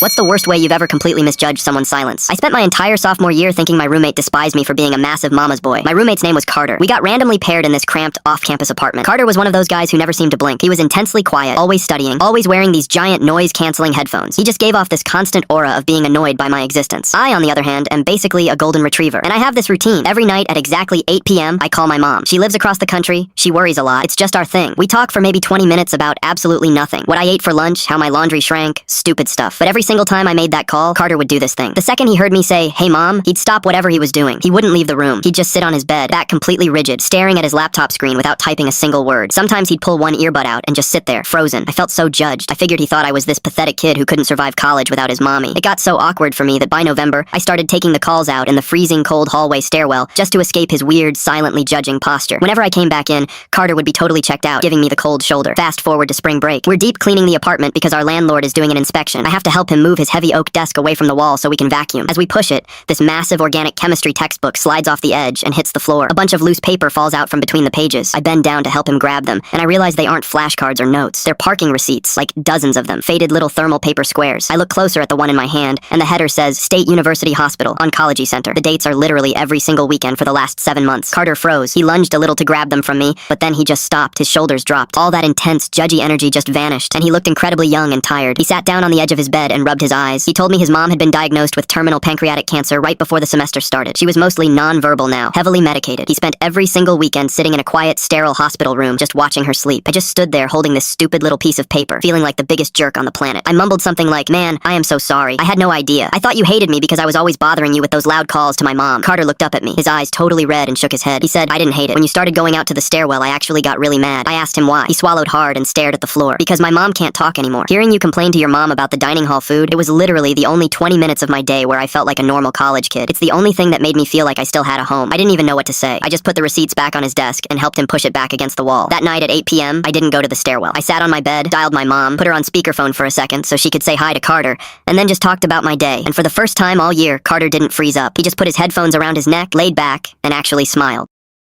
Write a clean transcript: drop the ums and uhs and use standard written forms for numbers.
What's the worst way you've ever completely misjudged someone's silence? I spent my entire sophomore year thinking my roommate despised me for being a massive mama's boy. My roommate's name was Carter. We got randomly paired in this cramped, off-campus apartment. Carter was one of those guys who never seemed to blink. He was intensely quiet, always studying, always wearing these giant noise-canceling headphones. He just gave off this constant aura of being annoyed by my existence. I, on the other hand, am basically a golden retriever. And I have this routine. Every night at exactly 8 p.m., I call my mom. She lives across the country. She worries a lot. It's just our thing. We talk for maybe 20 minutes about absolutely nothing. What I ate for lunch, how my laundry shrank, stupid stuff. But every single time I made that call, Carter would do this thing. The second he heard me say, "Hey mom," he'd stop whatever he was doing. He wouldn't leave the room. He'd just sit on his bed, back completely rigid, staring at his laptop screen without typing a single word. Sometimes he'd pull one earbud out and just sit there, frozen. I felt so judged. I figured he thought I was this pathetic kid who couldn't survive college without his mommy. It got so awkward for me that by November, I started taking the calls out in the freezing cold hallway stairwell just to escape his weird, silently judging posture. Whenever I came back in, Carter would be totally checked out, giving me the cold shoulder. Fast forward to spring break. We're deep cleaning the apartment because our landlord is doing an inspection. I have to help him move his heavy oak desk away from the wall so we can vacuum. As we push it, this massive organic chemistry textbook slides off the edge and hits the floor. A bunch of loose paper falls out from between the pages. I bend down to help him grab them, and I realize they aren't flashcards or notes. They're parking receipts, like dozens of them, faded little thermal paper squares. I look closer at the one in my hand, and the header says State University Hospital, Oncology Center. The dates are literally every single weekend for the last 7 months. Carter froze. He lunged a little to grab them from me, but then he just stopped. His shoulders dropped. All that intense, judgy energy just vanished, and he looked incredibly young and tired. He sat down on the edge of his bed and rubbed his eyes. He told me his mom had been diagnosed with terminal pancreatic cancer right before the semester started. She was mostly non-verbal now, heavily medicated. He spent every single weekend sitting in a quiet, sterile hospital room just watching her sleep. I just stood there holding this stupid little piece of paper, feeling like the biggest jerk on the planet. I mumbled something like, "Man, I am so sorry. I had no idea. I thought you hated me because I was always bothering you with those loud calls to my mom." Carter looked up at me, his eyes totally red, and shook his head. He said, "I didn't hate it. When you started going out to the stairwell, I actually got really mad." I asked him why. He swallowed hard and stared at the floor. "Because my mom can't talk anymore. Hearing you complain to your mom about the dining hall food, it was literally the only 20 minutes of my day where I felt like a normal college kid. It's the only thing that made me feel like I still had a home." I didn't even know what to say. I just put the receipts back on his desk and helped him push it back against the wall. That night at 8 p.m., I didn't go to the stairwell. I sat on my bed, dialed my mom, put her on speakerphone for a second so she could say hi to Carter, and then just talked about my day. And for the first time all year, Carter didn't freeze up. He just put his headphones around his neck, laid back, and actually smiled.